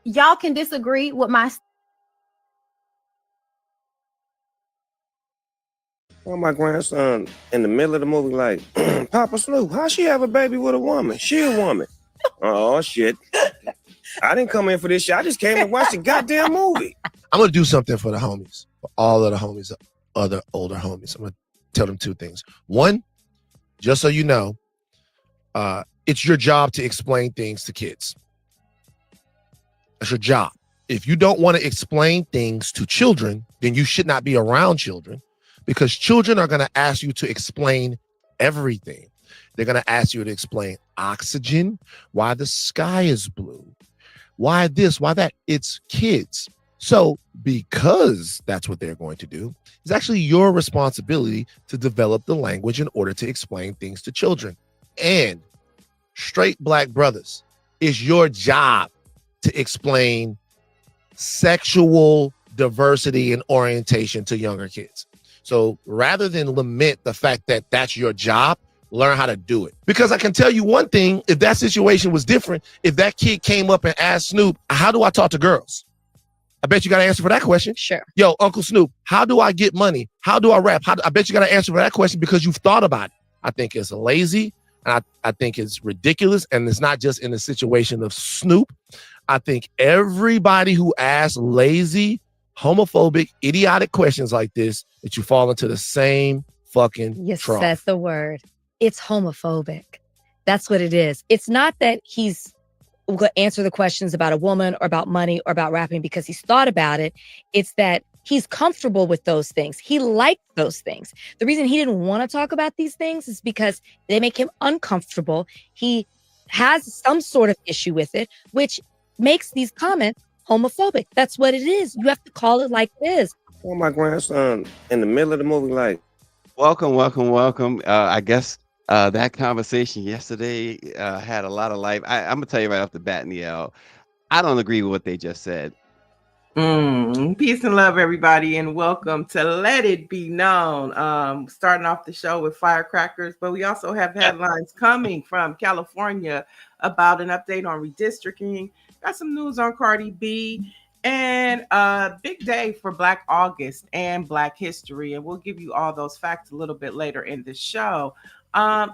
Y'all can disagree with my. Well, my grandson in the middle of the movie, like, Papa Snoop, how she have a baby with a woman? She a woman. Oh, shit. I didn't come in for this shit. I just came to watch the goddamn movie. I'm going to do something for the homies, for all of the homies, other older homies. I'm going to tell them two things. One, just so you know, it's your job to explain things to kids. That's your job. If you don't want to explain things to children, then you should not be around children, because children are going to ask you to explain everything. They're going to ask you to explain oxygen, why the sky is blue, why this, why that. It's kids. So because that's what they're going to do, it's actually your responsibility to develop the language in order to explain things to children. And straight Black brothers, it's your job to explain sexual diversity and orientation to younger kids. So rather than lament the fact that that's your job, learn how to do it. Because I can tell you one thing, if that situation was different, if that kid came up and asked Snoop, how do I talk to girls? I bet you got an answer for that question. Sure. Yo, Uncle Snoop, how do I get money? How do I rap? I bet you got an answer for that question because you've thought about it. I think it's lazy, and I think it's ridiculous, and it's not just in the situation of Snoop. I think everybody who asks lazy, homophobic, idiotic questions like this, that you fall into the same fucking You trough. said the word. It's homophobic. That's what it is. It's not that he's going to answer the questions about a woman or about money or about rapping because he's thought about it. It's that he's comfortable with those things. He liked those things. The reason he didn't want to talk about these things is because they make him uncomfortable. He has some sort of issue with it, which makes these comments homophobic. That's what it is. You have to call it like it is. Well, my grandson in the middle of the movie, like, welcome. I guess that conversation yesterday had a lot of life. I'm gonna tell you right off the bat, Niel, I don't agree with what they just said. Peace and love, everybody, and welcome to Let It Be Known. Starting off the show with firecrackers, but we also have headlines coming from California about an update on redistricting. Got some news on Cardi B, and a big day for Black August and Black history, and we'll give you all those facts a little bit later in the show. I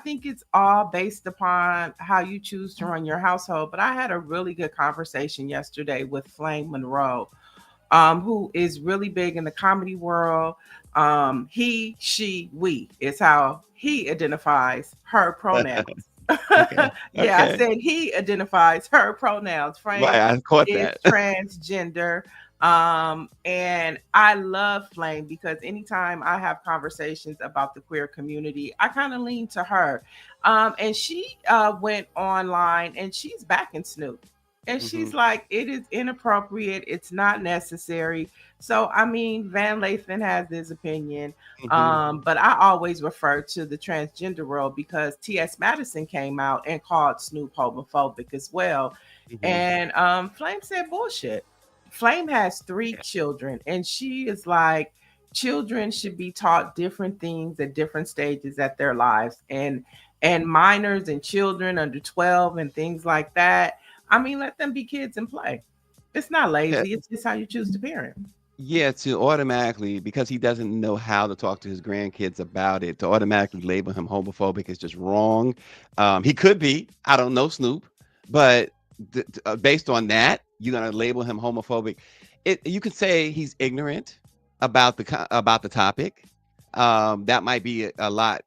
think it's all based upon how you choose to run your household. But I had a really good conversation yesterday with Flame Monroe, who is really big in the comedy world. He, she, we is how he identifies her pronouns. Okay. I said he identifies her pronouns. Frank I caught is that. transgender. And I love Flame because anytime I have conversations about the queer community, I kind of lean to her. And she went online and she's backing Snoop. And she's like, it is inappropriate. It's not necessary. So, I mean, Van Lathan has his opinion. But I always refer to the transgender world because T.S. Madison came out and called Snoop homophobic as well. And Flame said bullshit. Flame has 3 children, and she is like, children should be taught different things at different stages at their lives. And minors and children under 12 and things like that. I mean, let them be kids and play. It's not lazy. It's just how you choose to parent. Yeah, to automatically, because he doesn't know how to talk to his grandkids about it, to automatically label him homophobic is just wrong. He could be. I don't know Snoop, but based on that, you're gonna label him homophobic. You could say he's ignorant about the topic. That might be a lot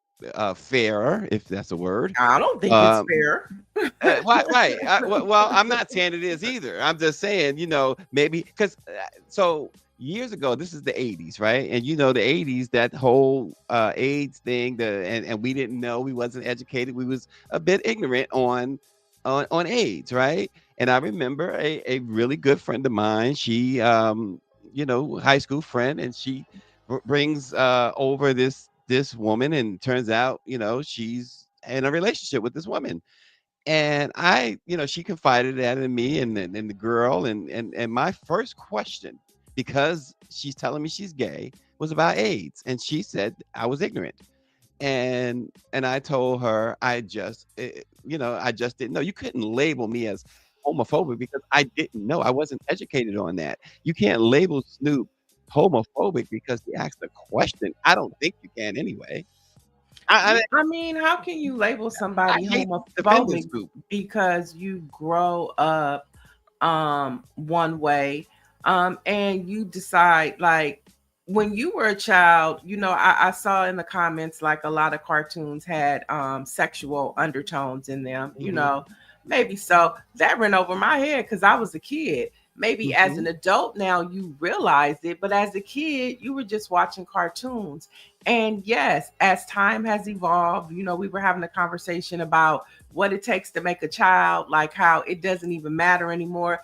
fairer, if that's a word. I don't think it's fair. Right. Well, I'm not saying it is either. I'm just saying, maybe because so years ago, this is the 80s, right? And the 80s, that whole AIDS thing, and we didn't know, we wasn't educated, we was a bit ignorant on AIDS, right? And I remember a really good friend of mine, she high school friend, and she brings over this woman, and turns out, she's in a relationship with this woman. And she confided that in me, and the girl, and my first question, because she's telling me she's gay, was about AIDS, and she said I was ignorant. And I told her I just didn't know. You couldn't label me as homophobic because I didn't know. I wasn't educated on that. You can't label Snoop homophobic because he asked a question. I don't think you can anyway. I mean, how can you label I somebody hate defending homophobic Snoop. because you grow up one way and you decide, like, when you were a child, I saw in the comments like a lot of cartoons had sexual undertones in them, Mhm, maybe so that ran over my head because I was a kid. Maybe as an mhm, adult now you realized it, but as a kid you were just watching cartoons. And yes, as time has evolved, we were having a conversation about what it takes to make a child, like how it doesn't even matter anymore.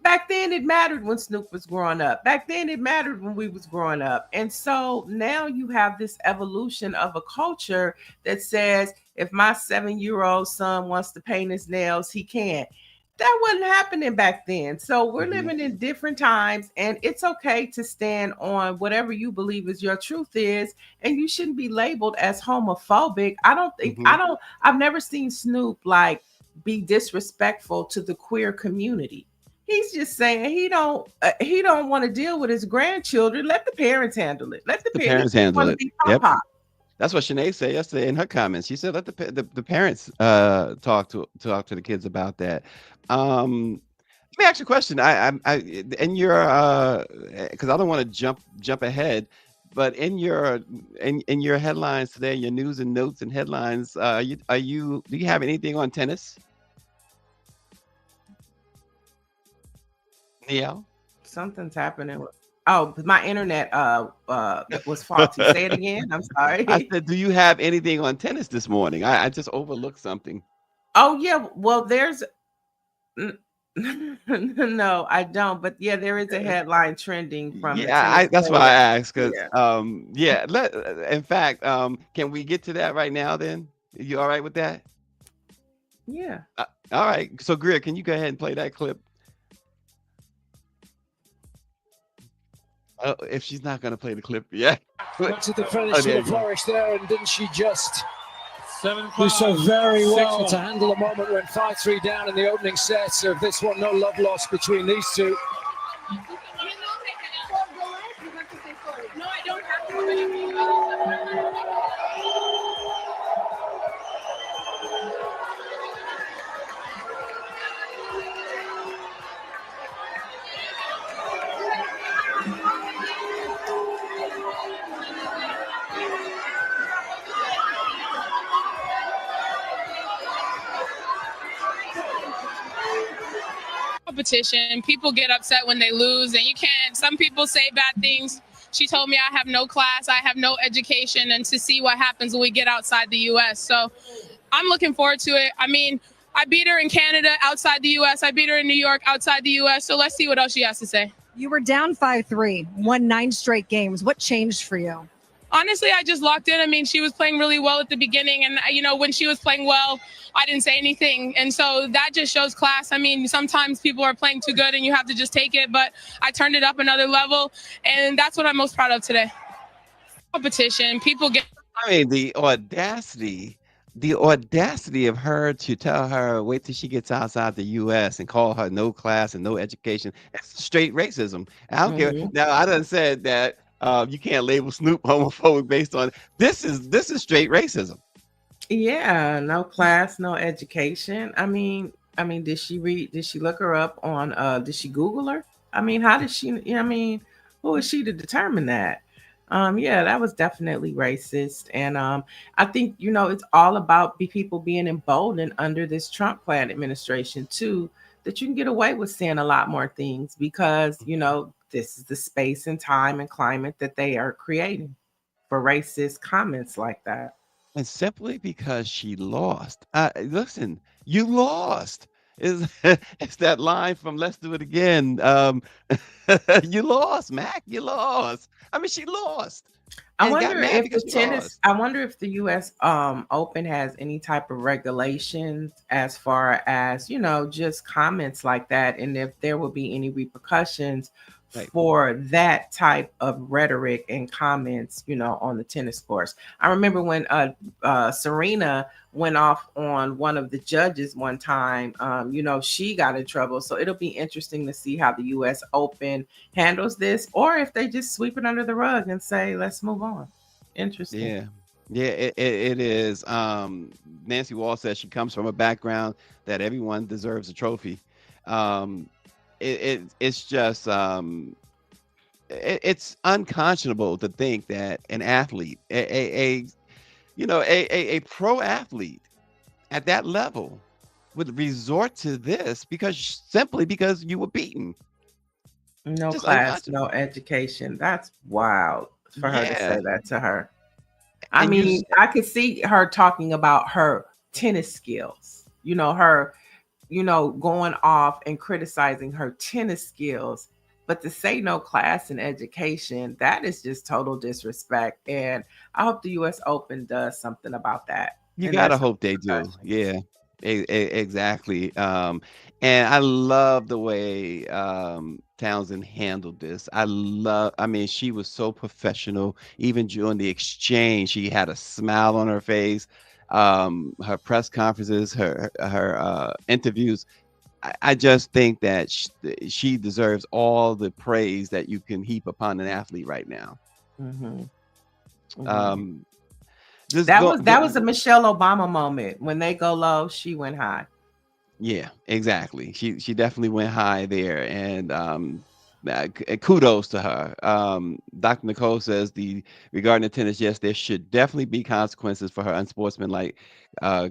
Back then it mattered when Snoop was growing up. Back then it mattered when we was growing up. And so now you have this evolution of a culture that says if my 7-year-old son wants to paint his nails, he can. That wasn't happening back then. So we're mhm, living in different times, and it's okay to stand on whatever you believe is your truth is, and you shouldn't be labeled as homophobic. mhm. I've never seen Snoop like be disrespectful to the queer community. He's just saying he don't want to deal with his grandchildren. Let the parents handle it. Let the The parents. He parents just handle want to it. be Yep. papa. That's what Sinead said yesterday in her comments. She said, "Let the parents talk to the kids about that." Let me ask you a question. I in your because I don't want to jump ahead, but in your headlines today, your news and notes and headlines, do you have anything on tennis, Neil? Something's happening. Oh, my internet was faulty. Say it again. I'm I sorry. said, do you have anything on tennis this morning? I just overlooked something. Oh yeah. Well, there's n- no, I don't. But yeah, there is a headline trending from the Yeah, tennis that's why I player. asked, 'cause, Yeah. yeah, in fact, can we get to that right now then? You all right with that? Yeah. All right. So Greer, can you go ahead and play that clip? If she's not gonna play the clip, yeah. Wanted the Oh, finish with there a you go. flourish there, and didn't she just do so very well to handle a moment when 5-3 down in the opening sets of this one? No love lost between these two. Competition. People get upset when they lose, and you can't. Some people say bad things. She told me I have no class, I have no education, and to see what happens when we get outside the US. So I'm looking forward to it. I mean, I beat her in Canada outside the US. I beat her in New York outside the US. So let's see what else she has to say. You were down 5-3, won 9 straight games. What changed for you? Honestly, I just locked in. I mean, she was playing really well at the beginning, and when she was playing well, I didn't say anything, and so that just shows class. I mean, sometimes people are playing too good, and you have to just take it. But I turned it up another level, and that's what I'm most proud of today. Competition. People get. I mean, the audacity of her to tell her wait till she gets outside the U.S. and call her no class and no education. That's straight racism. I don't care. Mhm. Now I done said that you can't label Snoop homophobic based on this is straight racism. Yeah, no class, no education. I mean, did she look her up on did she Google her? I mean, how did she I mean, who is she to determine that? Yeah, that was definitely racist. And I think, it's all about people being emboldened under this Trump plan administration too, that you can get away with saying a lot more things because, this is the space and time and climate that they are creating for racist comments like that. And simply because she lost. Listen, you lost. Is it's that line from Let's Do It Again. You lost, Mac. You lost. I mean, she lost I and got wonder mad if because the she tennis. lost. I wonder if the U.S. Open has any type of regulations as far as just comments like that, and if there will be any repercussions Right. for that type of rhetoric and comments, on the tennis course. I remember when Serena went off on one of the judges one time. She got in trouble. So it'll be interesting to see how the U.S. Open handles this, or if they just sweep it under the rug and say, let's move on. Interesting. Yeah. Yeah, it is. Nancy Wall says she comes from a background that everyone deserves a trophy. Um, it's just it's unconscionable to think that an athlete, a pro athlete at that level would resort to this simply because you were beaten. No Just class, unconscionable. no education. That's wild for her to Yeah, say that to her. I and mean, I could see her talking about her tennis skills, her, going off and criticizing her tennis skills. But to say no class and education, that is just total disrespect. And I hope the US Open does something about that. you And gotta there's some hope they do. repercussions. Yeah, exactly. And I love the way Townsend handled this. I mean, she was so professional. Even during the exchange, she had a smile on her face. Her press conferences, her interviews. I just think that she deserves all the praise that you can heap upon an athlete right now. Mhm. Mhm. Um, just That go, was go, that was a Michelle Obama moment. When they go low, she went high. Yeah, exactly. She definitely went high there, and kudos to her. Dr. Nicole says regarding the tennis, yes, there should definitely be consequences for her unsportsmanlike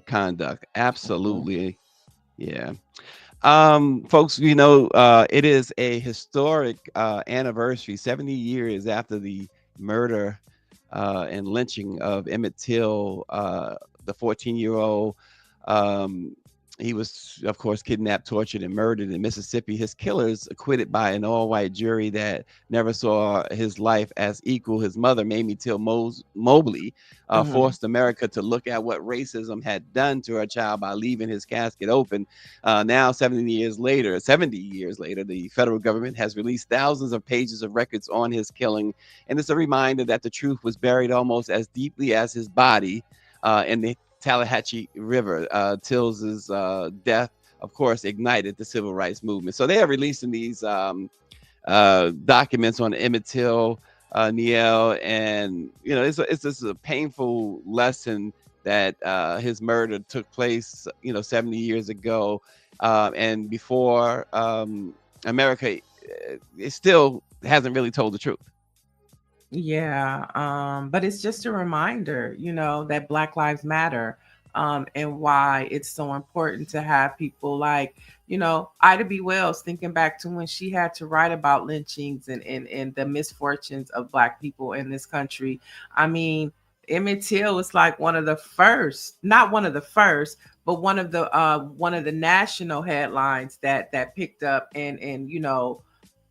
conduct. Mhm. Absolutely, yeah. Folks, it is a historic anniversary, 70 years after the murder and lynching of Emmett Till, the 14-year-old. Um, he was, of course, kidnapped, tortured, and murdered in Mississippi. His killers acquitted by an all-white jury that never saw his life as equal. His mother, Mamie Till Mobley, Mhm. forced America to look at what racism had done to her child by leaving his casket open. Now, 70 years later, the federal government has released thousands of pages of records on his killing, and it's a reminder that the truth was buried almost as deeply as his body in the Tallahatchie River. Till's death, of course, ignited the civil rights movement. So they are releasing these documents on Emmett Till, Niel, and it's just a painful lesson that his murder took place, 70 years ago, and before America, it still hasn't really told the truth. Yeah, but it's just a reminder, that Black Lives Matter, and why it's so important to have people like, Ida B. Wells, thinking back to when she had to write about lynchings and the misfortunes of Black people in this country. I mean, Emmett Till was like one of the first, not one of the first, but one of the national headlines that picked up and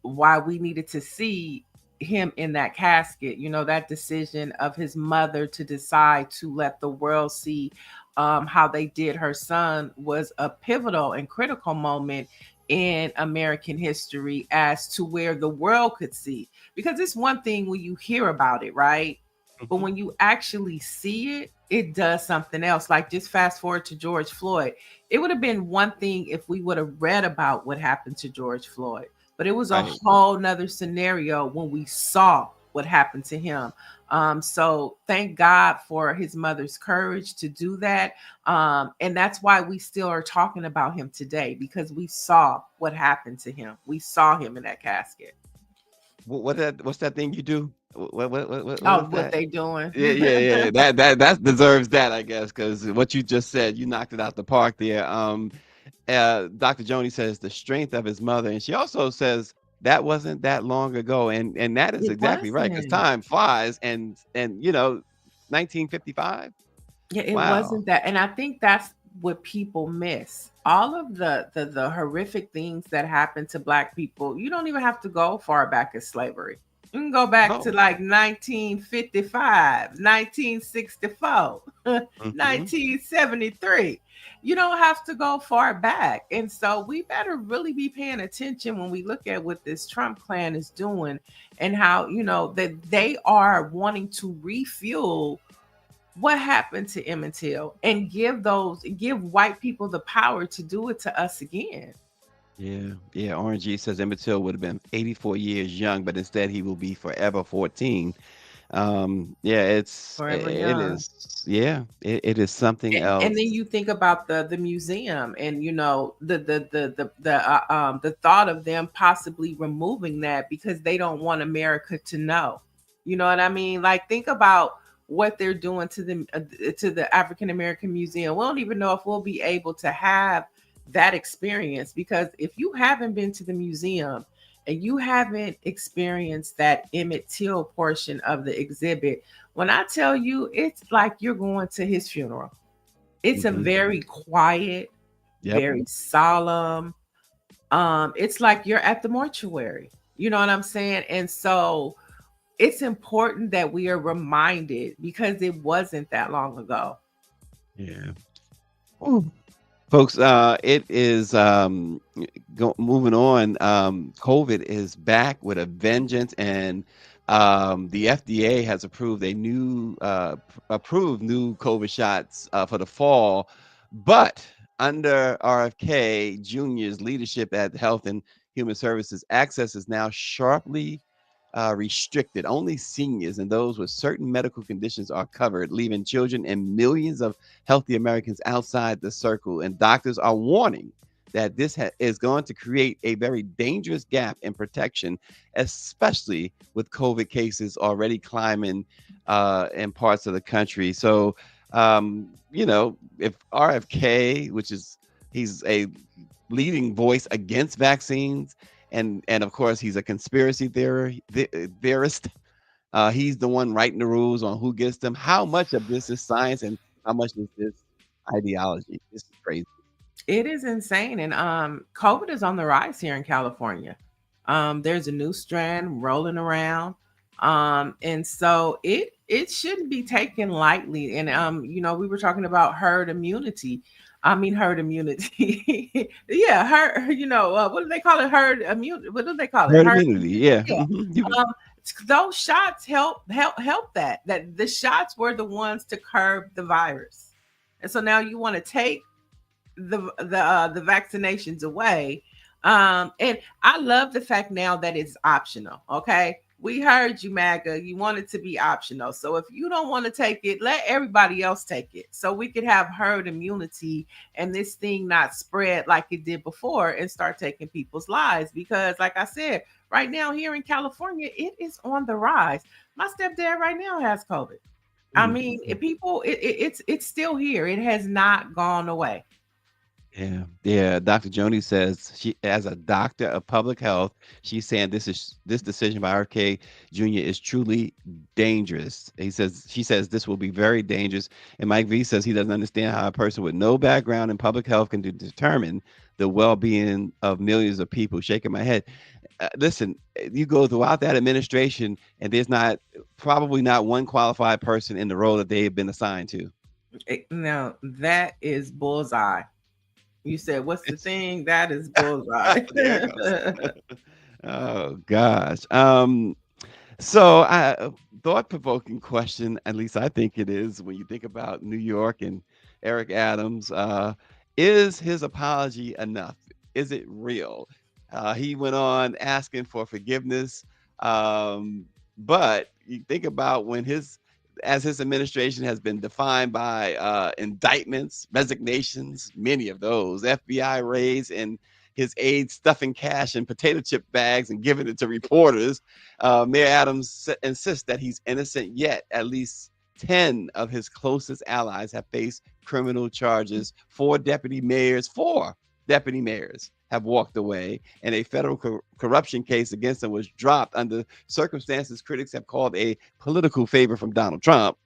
why we needed to see him in that casket, that decision of his mother to decide to let the world see how they did her son was a pivotal and critical moment in American history as to where the world could see. Because it's one thing when you hear about it, right? But Mhm. when you actually see it, it does something else. Like just fast forward to George Floyd. It would have been one thing if we would have read about what happened to George Floyd, but it was a Right. whole nother scenario when we saw what happened to him. So thank God for his mother's courage to do that. And that's why we still are talking about him today, because we saw what happened to him. We saw him in that casket. What's that thing you do? What Oh, is what that? they doing? Yeah, yeah, yeah. That deserves that, I guess, because what you just said, you knocked it out the park there. Dr. Joni says the strength of his mother, and she also says that wasn't that long ago, and that is It exactly right, because wasn't. time flies, and 1955. Yeah, it Wow. wasn't that. And I think that's what people miss all of the horrific things that happened to Black people, you don't even have to go far back as slavery. You can go back to Oh. like 1955, 1964, Mhm. 1973. You don't have to go far back. And so we better really be paying attention when we look at what this Trump clan is doing and how, that they are wanting to refuel what happened to Emmett Till and give white people the power to do it to us again. Yeah. Orange G says Emmett Till would have been 84 years young, but instead he will be forever 14. Forever it young. is. Yeah, it is something else. And then you think about the museum and the thought of them possibly removing that because they don't want America to know. You know what I mean? Like, think about what they're doing to the African American Museum. We don't even know if we'll be able to have that experience, because if you haven't been to the museum and you haven't experienced that Emmett Till portion of the exhibit, when I tell you, it's like you're going to his funeral. It's a Mhm. very quiet, Yep. very solemn. It's like you're at the mortuary. You know what I'm saying? And so it's important that we are reminded, because it wasn't that long ago. Yeah. Folks, it is moving on. COVID is back with a vengeance, and the FDA has approved new COVID shots for the fall. But under RFK Jr.'s leadership at Health and Human Services, access is now sharply restricted. Only seniors and those with certain medical conditions are covered, leaving children and millions of healthy Americans outside the circle. And doctors are warning that this is going to create a very dangerous gap in protection, especially with COVID cases already climbing in parts of the country. So, if RFK, he's a leading voice against vaccines, and of course he's a conspiracy theorist. He's the one writing the rules on who gets them. How much of this is science and how much is this ideology? This is crazy. It is insane. And COVID is on the rise here in California. There's a new strand rolling around. And so it shouldn't be taken lightly. And we were talking about herd immunity. Herd immunity. Yeah, what do they call it? Herd immunity. What do they call it? Herd immunity. Yeah. Yeah. Mhm. Those shots help that the shots were the ones to curb the virus. And so now you want to take the vaccinations away. And I love the fact now that it's optional. Okay. We heard you, MAGA. You want it to be optional. So if you don't want to take it, let everybody else take it, so we could have herd immunity and this thing not spread like it did before and start taking people's lives. Because like I said, right now here in California, it is on the rise. My stepdad right now has COVID. I mean, it's still here. It has not gone away. Yeah. Dr. Joni says, she, as a doctor of public health, she's saying this decision by RFK Jr. is truly dangerous. She says this will be very dangerous. And Mike V says he doesn't understand how a person with no background in public health can determine the well-being of millions of people. Shaking my head. Listen, you go throughout that administration, and there's probably not one qualified person in the role that they have been assigned to. Now that is bullseye. You said, what's the thing? That is bullseye. Oh gosh. So thought-provoking question, at least I think it is, when you think about New York and Eric Adams, is his apology enough? Is it real? He went on asking for forgiveness, but you think about as his administration has been defined by indictments, resignations, many of those, FBI raids, and his aides stuffing cash in potato chip bags and giving it to reporters. Mayor Adams insists that he's innocent, yet at least 10 of his closest allies have faced criminal charges. Four deputy mayors have walked away, and a federal corruption case against him was dropped under circumstances critics have called a political favor from Donald Trump.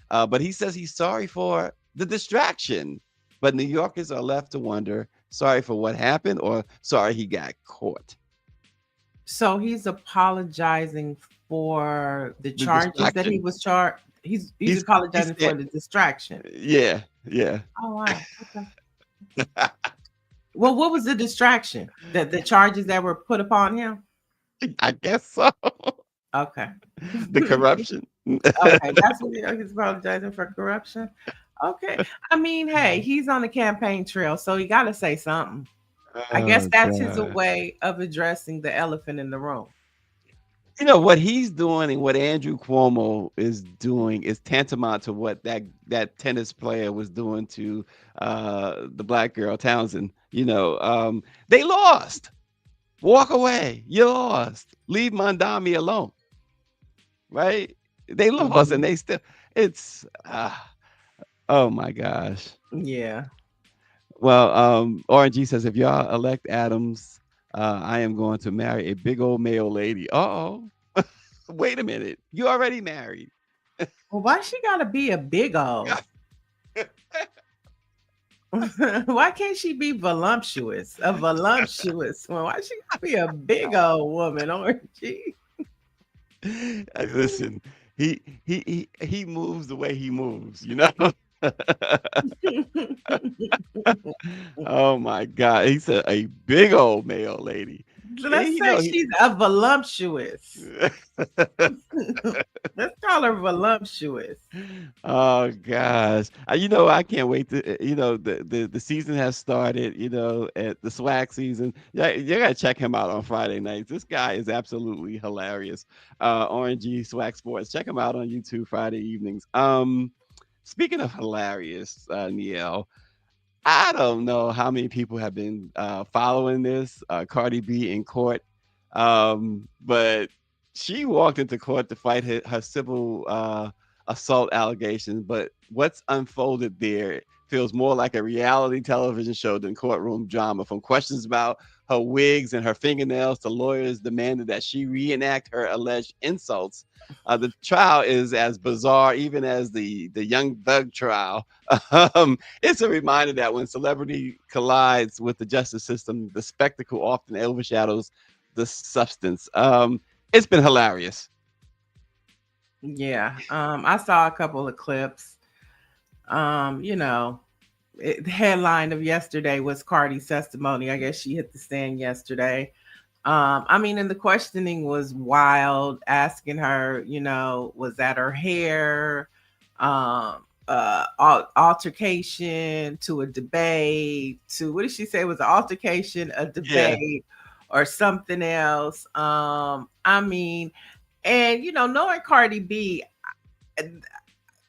But he says he's sorry for the distraction. But New Yorkers are left to wonder, sorry for what happened or sorry he got caught? So he's apologizing for the The charges that he distraction. was charged. He's He's apologizing for saying, the distraction. yeah. Oh wow. Okay. Well, what was the distraction? The charges that were put upon him? I guess so. Okay. The corruption. Okay, that's what he's apologizing for corruption. Okay. I mean, hey, he's on the campaign trail, so he got to say something. I guess Oh, that's his God. way of addressing the elephant in the room. You know what he's doing and what Andrew Cuomo is doing is tantamount to what that tennis player was doing to the black girl Townsend. They lost. Walk away. You lost. Leave Mondami alone. Right? They lost, and they still. It's oh my gosh. Yeah. Well, RNG says if y'all elect Adams, I am going to marry a big old male lady. Uh-oh. Wait a minute. You already married. Well, why she gotta be a big old? Why can't she be voluptuous? A voluptuous one. Why she gotta be a big old woman? RNG. Listen, he moves the way he moves, Oh my God. He said a big old male lady. Let's say she's a voluptuous. Let's call her voluptuous. Oh gosh. I can't wait to the season has started, at the swag season. Yeah, you gotta check him out on Friday nights. This guy is absolutely hilarious. RNG Swag Sports. Check him out on YouTube Friday evenings. Speaking of hilarious, Niel, I don't know how many people have been following this Cardi B in court, but she walked into court to fight her civil assault allegations. But what's unfolded there feels more like a reality television show than courtroom drama. From questions about her wigs and her fingernails to lawyers demanded that she reenact her alleged insults. The trial is as bizarre even as the Young Thug trial. It's a reminder that when celebrity collides with the justice system, the spectacle often overshadows the substance. It's been hilarious. Yeah. I saw a couple of clips. The headline of yesterday was Cardi's testimony. I guess she hit the stand yesterday. And the questioning was wild, asking her, was that her hair, altercation to a debate, to what did she say? Was an altercation, a debate, or something else? Knowing Cardi B,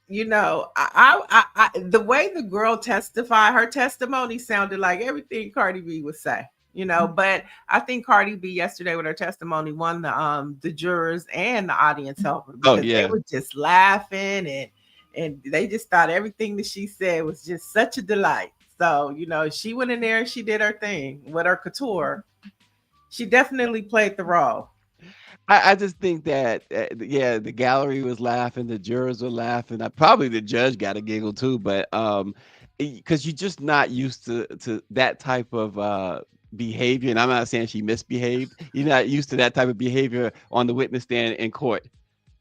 the way the girl testified, her testimony sounded like everything Cardi B would say. But I think Cardi B yesterday with her testimony won the jurors and the audience over because they were just laughing and they just thought everything that she said was just such a delight. So, she went in there and she did her thing with her couture. She definitely played the role. I just think that, the gallery was laughing, the jurors were laughing. Probably the judge got a giggle too, but because you're just not used to that type of behavior. And I'm not saying she misbehaved. You're not used to that type of behavior on the witness stand in court.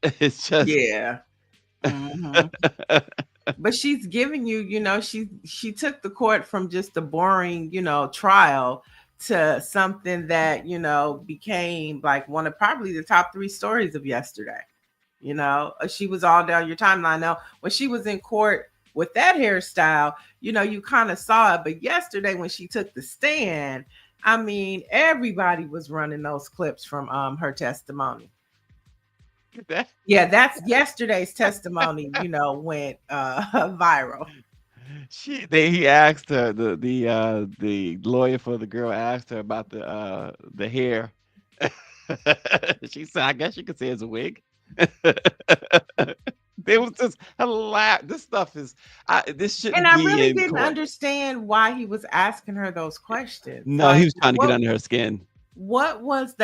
It's just But she's giving you, she took the court from just a boring, trial to something that, became like one of probably the top 3 stories of yesterday. She was all down your timeline. Now, when she was in court with that hairstyle, you kind of saw it. But yesterday when she took the stand, everybody was running those clips from her testimony. Yeah, that's yesterday's testimony, went viral. He asked her, the lawyer for the girl asked her about the hair. She said, I guess you could say it's a wig. They was just hilarious. This stuff is this shouldn't and I be really in didn't court. understand why he was asking her those questions. No, he was trying to get under her skin. What was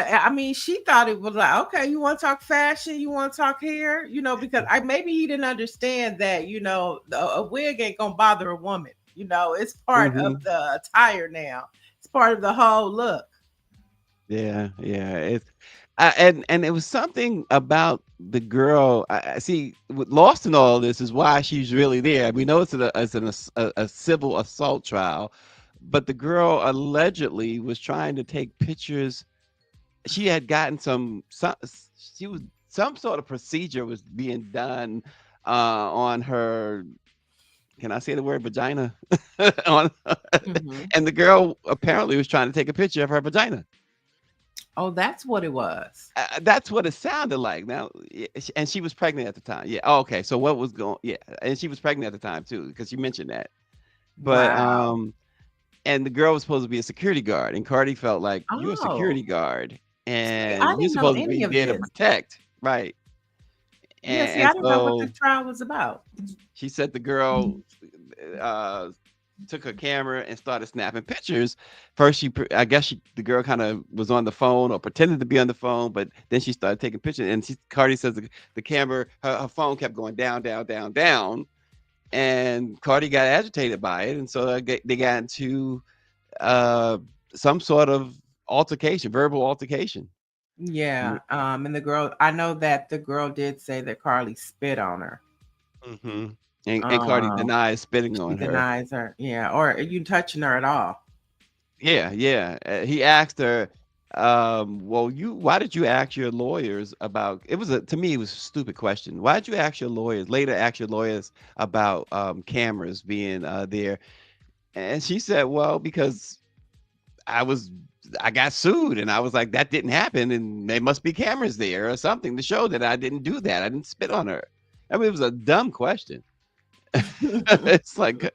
she thought it was like, okay, you want to talk fashion, you want to talk hair, because maybe he didn't understand that, a wig ain't gonna bother a woman. You know, it's part of the attire now. It's part of the whole look. Yeah, yeah. It's and it was something about the girl. I see. Lost in all this is why she's really there. We know it's a civil assault trial, but the girl allegedly was trying to take pictures. She had gotten some sort of procedure was being done on her. Can I say the word vagina? on, and the girl apparently was trying to take a picture of her vagina. Oh, that's what it was. That's what it sounded like. Now, and she was pregnant at the time. Yeah. Oh, okay. So what was going? Yeah, and she was pregnant at the time too, because you mentioned that. But Wow. and the girl was supposed to be a security guard, and Cardi felt like you're a security Oh, guard, see, I and you're didn't know supposed to any be of there to this. protect, right? Yeah, see, And I didn't know what so this trial was about. she said the girl uh took her camera and started snapping pictures. First, I guess the girl kind of was on the phone or pretended to be on the phone, but then she started taking pictures. And Cardi says the camera, her phone kept going down, down, down, down, and Cardi got agitated by it, and so they got into some sort of altercation, verbal altercation. Yeah. And the girl, I know that the girl did say that Carly spit on her. Mm-hmm. And Cardi denies spitting She on her. denies her. Yeah. Or are you touching her at all? Yeah, yeah. He asked her, well, why did you ask your lawyers about to me, it was a stupid question. Why did you ask your lawyers about cameras being there? And she said, well, because I got sued, and I was like, that didn't happen, and there must be cameras there or something to show that I didn't do that. I didn't spit on her. I mean, it was a dumb question. It's like,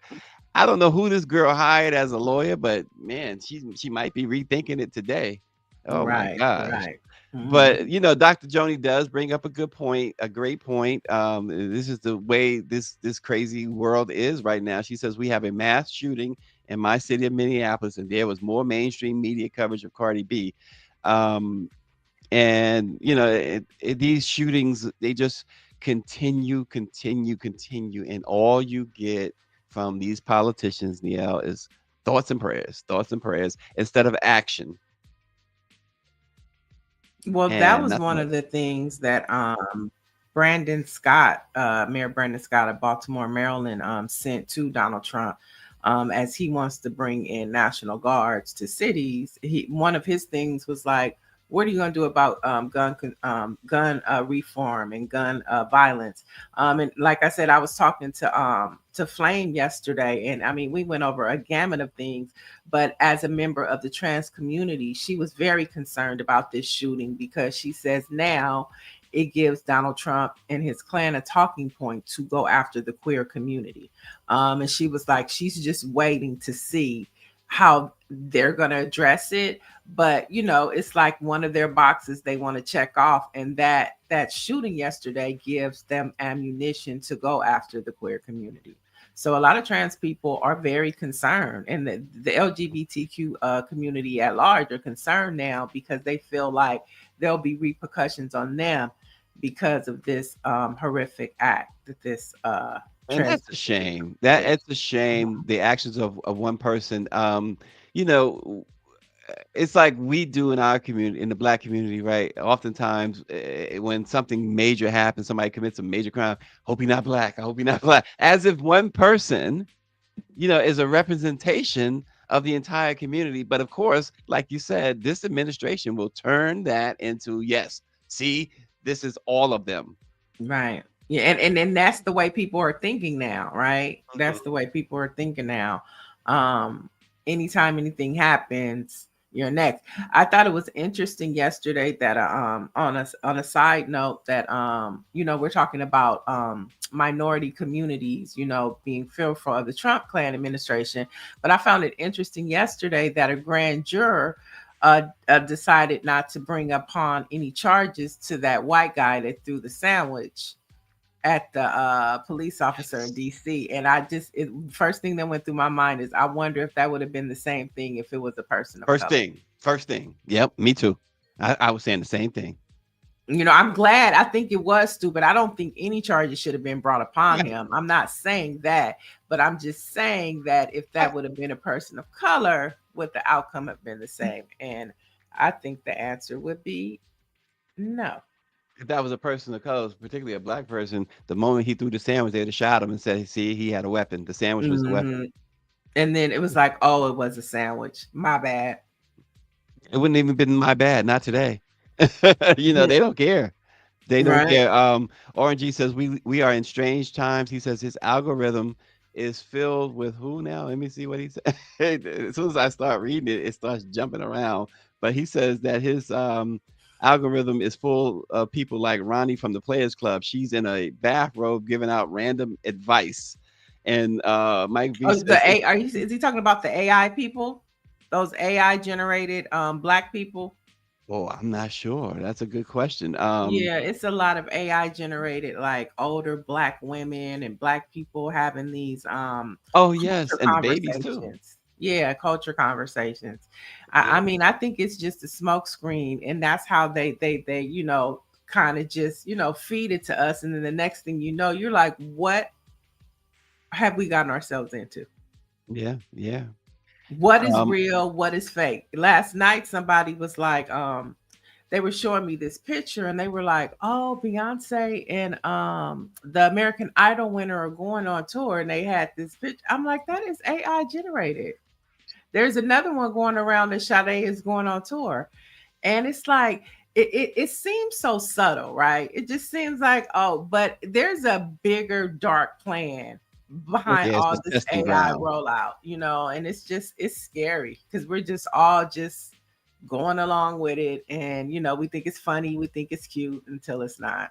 I don't know who this girl hired as a lawyer, but man, she might be rethinking it today. Oh my Right. gosh. Right. But Dr. Joni does bring up a good point, a great point. This is the way this crazy world is right now. She says we have a mass shooting in my city of Minneapolis, and there was more mainstream media coverage of Cardi B. And these shootings, they just continue, and all you get from these politicians, Niall, is thoughts and prayers instead of action. Well, that was one of the things that Brandon Scott, Mayor Brandon Scott of Baltimore, Maryland, sent to Donald Trump as he wants to bring in National Guards to cities. One of his things was like, what are you going to do about gun reform and gun violence? And like I said, I was talking to Flame yesterday, and I mean, we went over a gamut of things. But as a member of the trans community, she was very concerned about this shooting because she says now it gives Donald Trump and his clan a talking point to go after the queer community. And she was like, she's just waiting to see how they're going to address it. But it's like one of their boxes they want to check off, and that shooting yesterday gives them ammunition to go after the queer community. So a lot of trans people are very concerned, and the LGBTQ community at large are concerned now because they feel like there'll be repercussions on them because of this horrific act that this and that's a shame. It's a shame. The actions of one person. It's like we do in our community, in the Black community, right? Oftentimes, when something major happens, somebody commits a major crime. Hope you're not Black. I hope you're not Black. As if one person, is a representation of the entire community. But of course, like you said, this administration will turn that into, yes, see, this is all of them. Right. Yeah, and that's the way people are thinking now, right? That's the way people are thinking now. Anytime anything happens, you're next. I thought it was interesting yesterday that on a side note that we're talking about minority communities, being fearful of the Trump Klan administration. But I found it interesting yesterday that a grand juror decided not to bring upon any charges to that white guy that threw the sandwich at the police officer in DC. And first thing that went through my mind is I wonder if that would have been the same thing if it was a person of color. First thing. Yep, me too. I was saying the same thing. You know, I'm glad. I think it was stupid. I don't think any charges should have been brought upon him. I'm not saying that, but I'm just saying that if that would have been a person of color, would the outcome have been the same? And I think the answer would be no. If that was a person of color, particularly a black person, the moment he threw the sandwich, they'd have shot him and said, "See, he had a weapon. The sandwich was the weapon." Mhm. And then it was like, oh, it was a sandwich. My bad. It wouldn't even been my bad. Not today. You know, they don't care. They don't Right. care. RNG says we are in strange times. He says his algorithm is filled with who now? Let me see what he said. As soon as I start reading it, it starts jumping around. But he says that his algorithm is full of people like Ronnie from the Players Club. She's in a bathrobe giving out random advice. And Mike V Oh, says, is he talking about the AI people? Those AI generated black people? "Oh, I'm not sure. That's a good question." Yeah, it's a lot of AI generated, like older black women and black people having these Oh yes, culture and the babies too. conversations. Yeah, culture conversations. I mean, I think it's just a smoke screen, and that's how they you know, kind of just, you know, feed it to us, and then the next thing you know, you're like, what have we gotten ourselves into? Yeah, yeah. What is Um, real? What is fake? Last night, somebody was like, they were showing me this picture and they were like, oh, Beyonce and the American Idol winner are going on tour. And they had this picture. I'm like, that is AI generated. There's another one going around that Sade is going on tour. And it's like, it seems so subtle, right? It just seems like, oh, but there's a bigger dark plan behind yeah, it's all a this testing AI ground. rollout, you know, and it's scary because we're just all just going along with it. And, you know, we think it's funny, we think it's cute until it's not.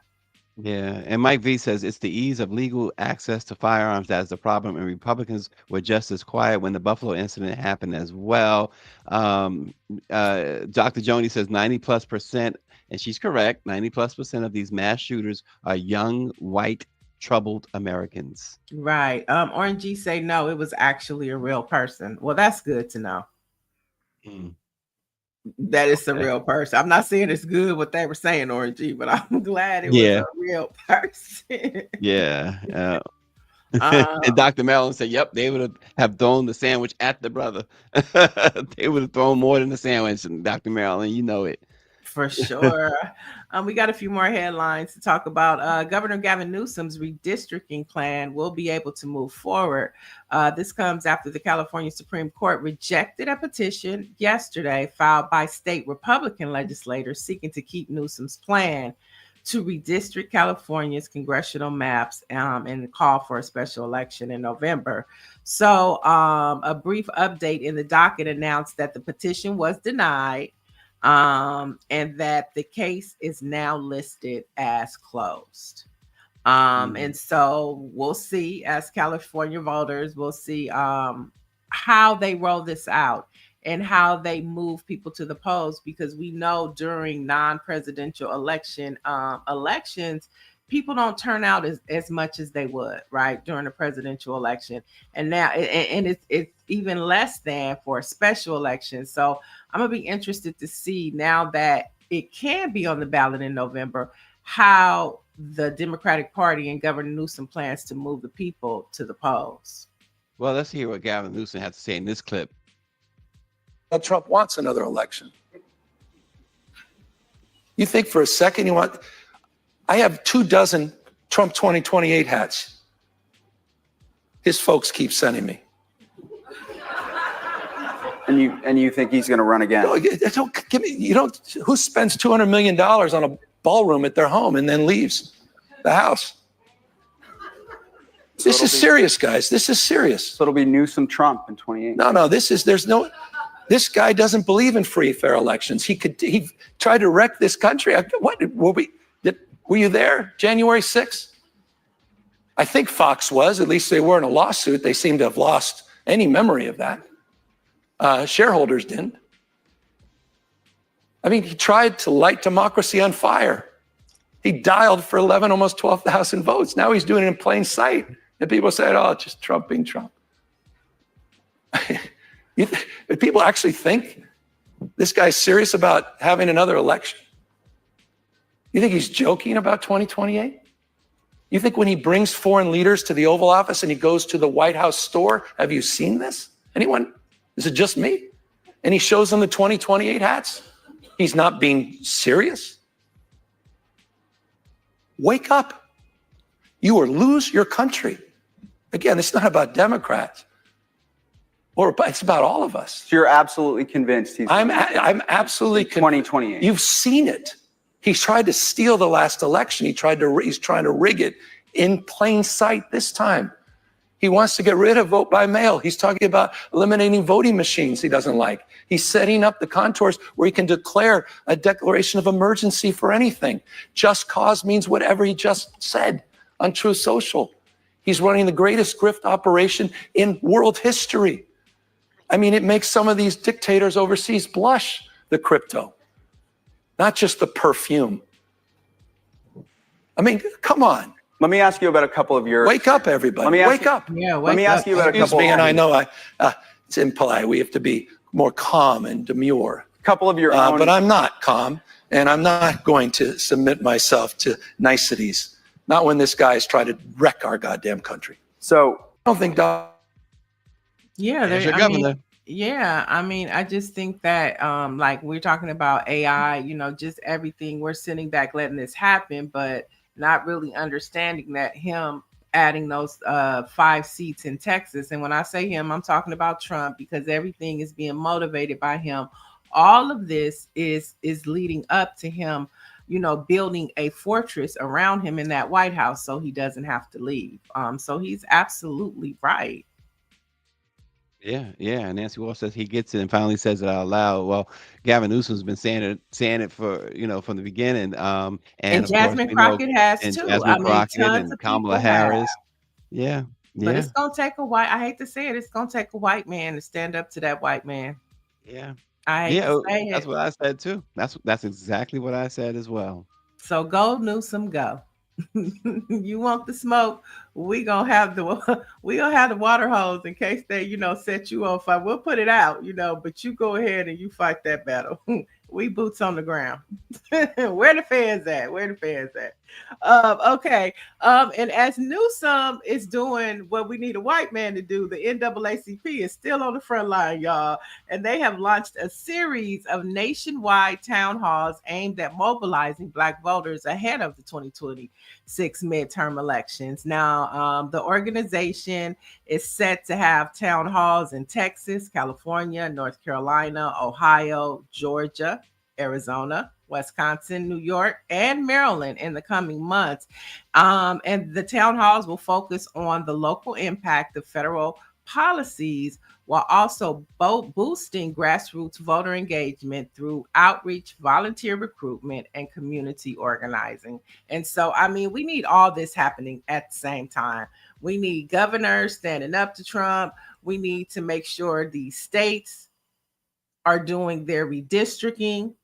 Yeah, and Mike V says it's the ease of legal access to firearms that's the problem, and Republicans were just as quiet when the Buffalo incident happened as well. Dr. Joni says 90+%, and she's correct. 90+% of these mass shooters are young, white, troubled Americans. Right. Orange say no, it was actually a real person. Well, that's good to know. Mm. That it's a Okay. real person. I'm not saying it's good what they were saying, Orange, but I'm glad it Yeah. was a real person. Yeah. And Dr. Mellon said, yep, they would have thrown the sandwich at the brother. They would have thrown more than the sandwich. And Dr. Maryland, you know it. For sure. We got a few more headlines to talk about. Governor Gavin Newsom's redistricting plan will be able to move forward. This comes after the California Supreme Court rejected a petition yesterday filed by state Republican legislators seeking to keep Newsom's plan to redistrict California's congressional maps and call for a special election in November. So a brief update in the docket announced that the petition was denied and that the case is now listed as closed. And so we'll see, as California voters, we'll see how they roll this out and how they move people to the polls, because we know during non-presidential elections, people don't turn out as much as they would, right, during a presidential election. And now, and it's even less than for a special election. So I'm gonna be interested to see, now that it can be on the ballot in November, how the Democratic Party and Governor Newsom plans to move the people to the polls. Well, let's hear what Gavin Newsom had to say in this clip. Trump wants another election. You think for a second you want? I have 24 Trump 2028 hats. His folks keep sending me. And you think he's going to run again? No, don't give me. You don't. Who spends $200 million on a ballroom at their home and then leaves the house? This is serious, guys. This is serious. So it'll be Newsom Trump in 28. No. This guy doesn't believe in free, fair elections. He tried to wreck this country. Were you there January 6th? I think Fox was. At least they were in a lawsuit. They seem to have lost any memory of that. Shareholders didn't. I mean, he tried to light democracy on fire. He dialed for 11, almost 12,000 votes. Now he's doing it in plain sight. And people said, oh, it's just Trump being Trump. People actually think this guy's serious about having another election? You think he's joking about 2028? You think when he brings foreign leaders to the Oval Office and he goes to the White House store, have you seen this? Anyone? Is it just me? And he shows them the 2028 hats? He's not being serious? Wake up. You will lose your country. Again, it's not about Democrats. It's about all of us. So you're absolutely convinced he's I'm absolutely 2028. You've seen it. He's tried to steal the last election. He's trying to rig it in plain sight this time. He wants to get rid of vote by mail. He's talking about eliminating voting machines he doesn't like. He's setting up the contours where he can declare a declaration of emergency for anything. Just cause means whatever he just said on Truth Social. He's running the greatest grift operation in world history. I mean, it makes some of these dictators overseas blush, the crypto, not just the perfume. I mean, come on. Let me ask you about a couple of your. Wake up, everybody. Wake up. Yeah, Let me ask you about a Excuse couple. me, and I know it's impolite. We have to be more calm and demure. Couple of your own. But I'm not calm, and I'm not going to submit myself to niceties. Not when this guy is trying to wreck our goddamn country. So I don't think Yeah, There's there- your governor. yeah. I mean, I just think that like we're talking about AI, you know, just everything, we're sitting back letting this happen, but not really understanding that him adding those 5 seats in Texas. And when I say him, I'm talking about Trump, because everything is being motivated by him. All of this is leading up to him, you know, building a fortress around him in that White House so he doesn't have to leave. So he's absolutely right. Yeah, yeah. And Nancy Wall says he gets it and finally says it out loud. Well, Gavin Newsom's been saying it for, from the beginning. And And of Jasmine course, we know, Crockett has and too. Jasmine I mean, Crockett tons and of Kamala people have. Harris. Yeah, But yeah, it's gonna take a white. I hate to say it. It's gonna take a white man to stand up to that white man. yeah, I hate yeah. to say That's it. what I said too. That's exactly what I said as well. So go, Newsom, go. You want the smoke? We gonna have the water hose in case they, set you on fire. We'll put it out, but you go ahead and you fight that battle. We boots on the ground. Where the fans at? Where the fans at? Okay. And as Newsom is doing what we need a white man to do, the NAACP is still on the front line, y'all. And they have launched a series of nationwide town halls aimed at mobilizing Black voters ahead of the 2026 midterm elections. Now, the organization is set to have town halls in Texas, California, North Carolina, Ohio, Georgia, Arizona, Wisconsin, New York, and Maryland in the coming months. And the town halls will focus on the local impact of federal policies while also boosting grassroots voter engagement through outreach, volunteer recruitment, and community organizing. And so, we need all this happening at the same time. We need governors standing up to Trump. We need to make sure the states are doing their redistricting,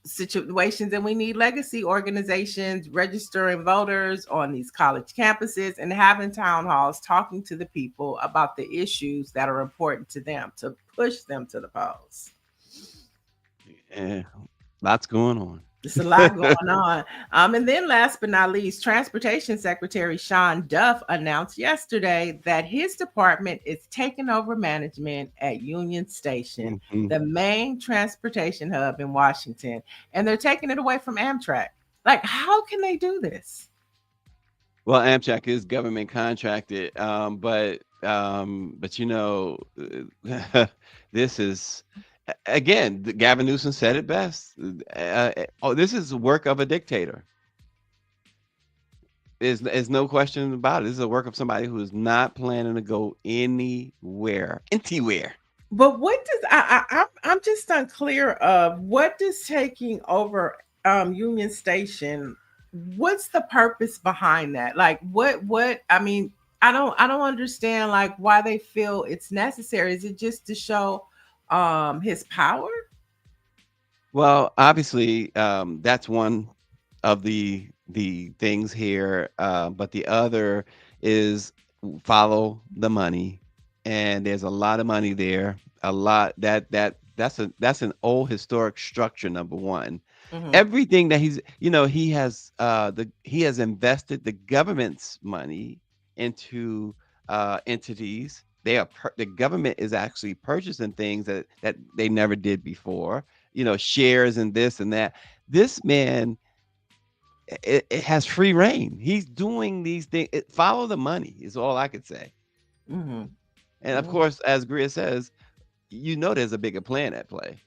situations, and we need legacy organizations registering voters on these college campuses and having town halls talking to the people about the issues that are important to them to push them to the polls. Yeah, lots going on. There's a lot going on. And then last but not least, Transportation Secretary Sean Duff announced yesterday that his department is taking over management at Union Station, the main transportation hub in Washington, and they're taking it away from Amtrak. Like, how can they do this? Well, Amtrak is government contracted, but this is. Again, Gavin Newsom said it best. This is the work of a dictator. There's no question about it. This is the work of somebody who is not planning to go anywhere. But what does I'm just unclear of what does taking over Union Station? What's the purpose behind that? Like, what? I don't understand like why they feel it's necessary. Is it just to show his power? Well, obviously, that's one of the things here, but the other is follow the money, and there's a lot of money there. A lot that's an old historic structure. Number one, Mhm. Everything that he's, he has invested the government's money into entities. The government is actually purchasing things that they never did before. Shares and this and that. This man, it has free reign. He's doing these things. Follow the money is all I could say. Mhm. And of course, as Greer says, there's a bigger plan at play.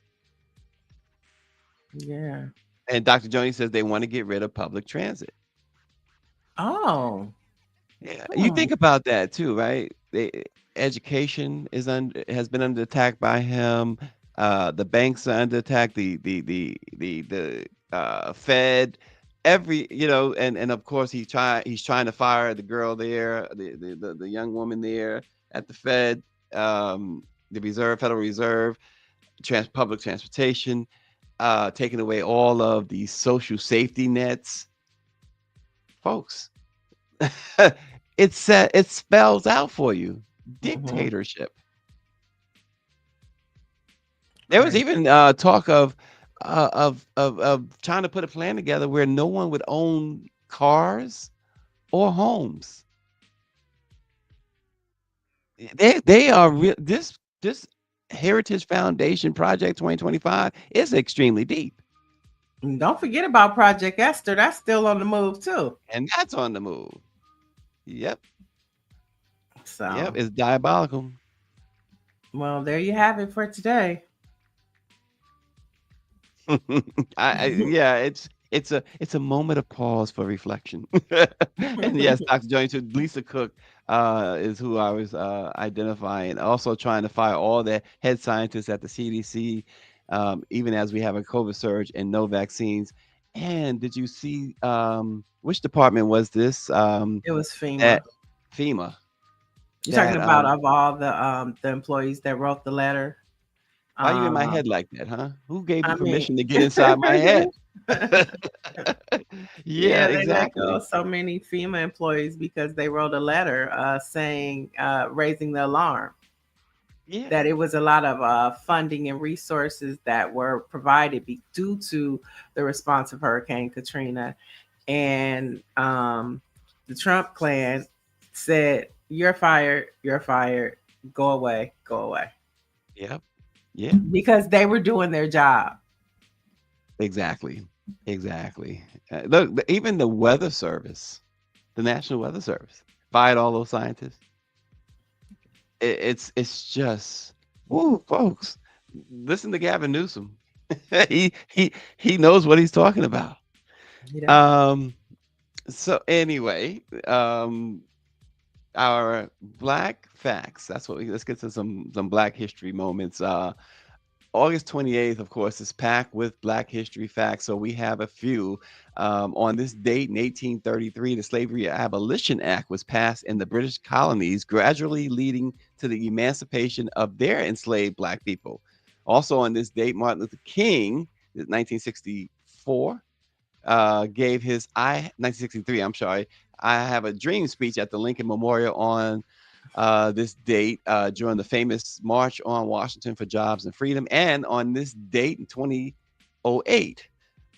Yeah. And Dr. Joni says they want to get rid of public transit. Oh. Yeah, you think about that too, right? Education has been under attack by him. The banks are under attack. The Fed, and of course he's trying to fire the girl there, the young woman there at the Fed, the Federal Reserve, public transportation, taking away all of the social safety nets, folks. It spells out for you dictatorship. There was even talk of trying to put a plan together where no one would own cars or homes. They are real. This Heritage Foundation Project 2025 is extremely deep. And don't forget about Project Esther. That's still on the move too. And that's on the move. Yep. So Yep, it's diabolical. Well, there you have it for today. Yeah, it's a moment of pause for reflection. And yes, Dr. Jones, Lisa Cook is who I was identifying. Also trying to fire all the head scientists at the CDC, even as we have a COVID surge and no vaccines. And did you see which department was this? It was FEMA. FEMA. You're talking about of all the employees that wrote the letter. Why are you in my head like that, huh? Who gave you permission to get inside my head? Yeah, exactly. Let go so many FEMA employees because they wrote a letter saying, raising the alarm. Yeah. That it was a lot of funding and resources that were provided due to the response of Hurricane Katrina. And the Trump clan said, you're fired, go away. Yep. Yeah. Because they were doing their job. Exactly. Look, even the Weather Service, the National Weather Service, fired all those scientists. It's just, woo, folks. Listen to Gavin Newsom. he knows what he's talking about. So anyway, our Black facts. That's what let's get to some Black history moments. August 28th, of course, is packed with Black history facts. So we have a few. On this date in 1833, the Slavery Abolition Act was passed in the British colonies, gradually leading to the emancipation of their enslaved Black people. Also on this date, Martin Luther King, 1964, gave his 1963, I'm sorry, I Have a Dream speech at the Lincoln Memorial on this date during the famous March on Washington for Jobs and Freedom. And on this date in 2008,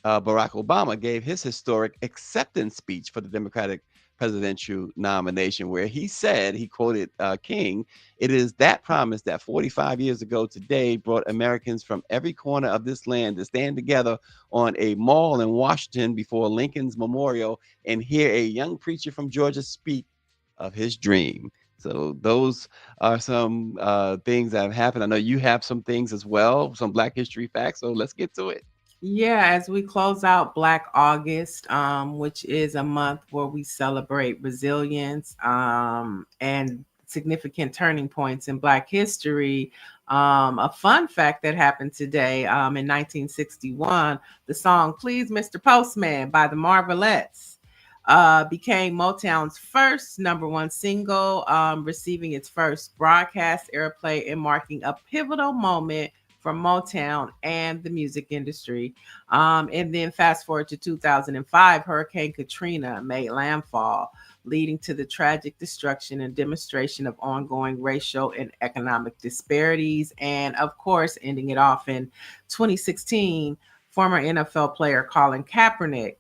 Barack Obama gave his historic acceptance speech for the Democratic presidential nomination, where he said, he quoted King, "It is that promise that 45 years ago today brought Americans from every corner of this land to stand together on a mall in Washington before Lincoln's memorial and hear a young preacher from Georgia speak of his dream." So those are some things that have happened. I know you have some things as well, some Black history facts. So let's get to it. Yeah, as we close out Black August, which is a month where we celebrate resilience and significant turning points in Black history. A fun fact that happened today, in 1961, the song Please Mr. Postman by the Marvelettes became Motown's first #1 single, receiving its first broadcast airplay and marking a pivotal moment from Motown and the music industry. And then fast forward to 2005, Hurricane Katrina made landfall, leading to the tragic destruction and demonstration of ongoing racial and economic disparities. And of course, ending it off in 2016, former NFL player Colin Kaepernick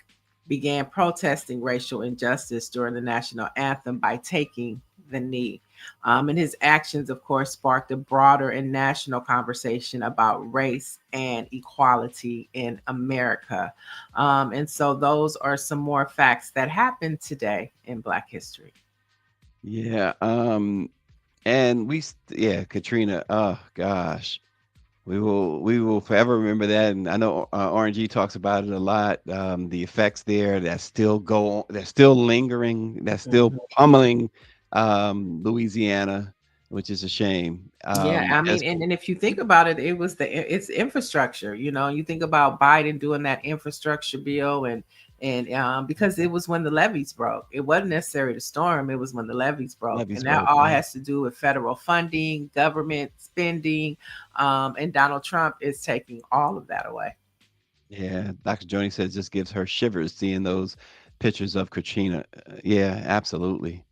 began protesting racial injustice during the national anthem by taking the knee. And his actions, of course, sparked a broader and national conversation about race and equality in America. And so those are some more facts that happened today in Black history. Yeah. And Katrina. Oh gosh, we will forever remember that. And I know RNG talks about it a lot. The effects there that still go, that's still lingering, that's still pummeling Louisiana, which is a shame. Yeah, I mean, and if you think about it, it's infrastructure. You know, you think about Biden doing that infrastructure bill, and because it was when the levees broke. It wasn't necessary to storm. It was when the levees broke, and that all has to do with federal funding, government spending, and Donald Trump is taking all of that away. Yeah, Dr. Joni says just gives her shivers seeing those pictures of Katrina. Yeah, absolutely.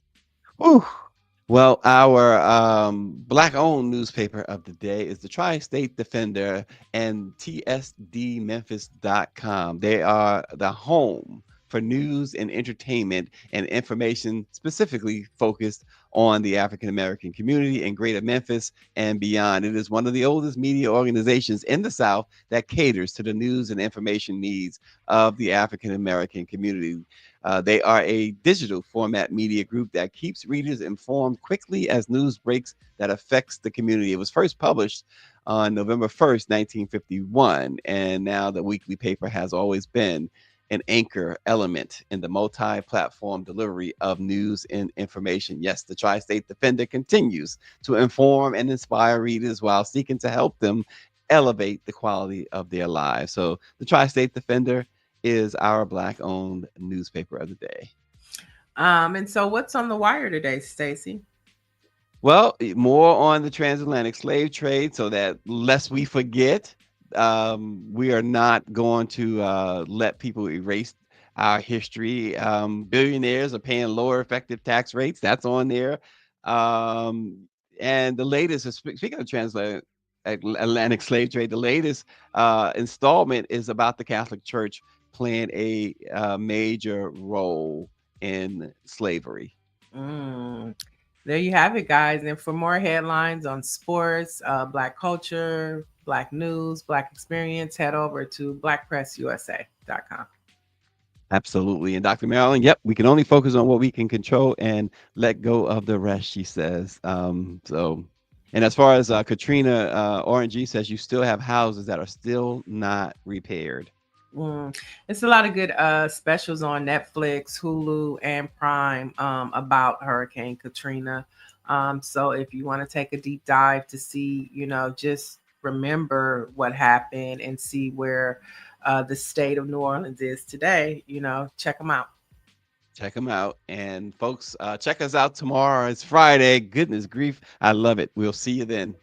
Whew. Well, our Black-owned newspaper of the day is the Tri-State Defender and TSDMemphis.com. They are the home for news and entertainment and information specifically focused on the African-American community in Greater Memphis and beyond. It is one of the oldest media organizations in the South that caters to the news and information needs of the African-American community. They are a digital format media group that keeps readers informed quickly as news breaks that affects the community. It was first published on November 1st, 1951, and now the weekly paper has always been an anchor element in the multi-platform delivery of news and information. Yes, the Tri-State Defender continues to inform and inspire readers while seeking to help them elevate the quality of their lives. So the Tri-State Defender is our Black-owned newspaper of the day. And so what's on the wire today, Stacey? Well, more on the transatlantic slave trade, so that lest we forget, we are not going to let people erase our history. Billionaires are paying lower effective tax rates. That's on there. And the latest, speaking of transatlantic slave trade, the latest installment is about the Catholic Church playing a major role in slavery. There you have it, guys. And for more headlines on sports, Black culture, Black news, Black experience, head over to blackpressusa.com. Absolutely. And Dr. Marilyn, yep, we can only focus on what we can control and let go of the rest, she says. And as far as Katrina, RNG says you still have houses that are still not repaired. It's a lot of good specials on Netflix, Hulu, and Prime about Hurricane Katrina. So if you want to take a deep dive to see, just remember what happened and see where the state of New Orleans is today, check them out. Check them out. And folks, check us out tomorrow. It's Friday. Goodness grief. I love it. We'll see you then.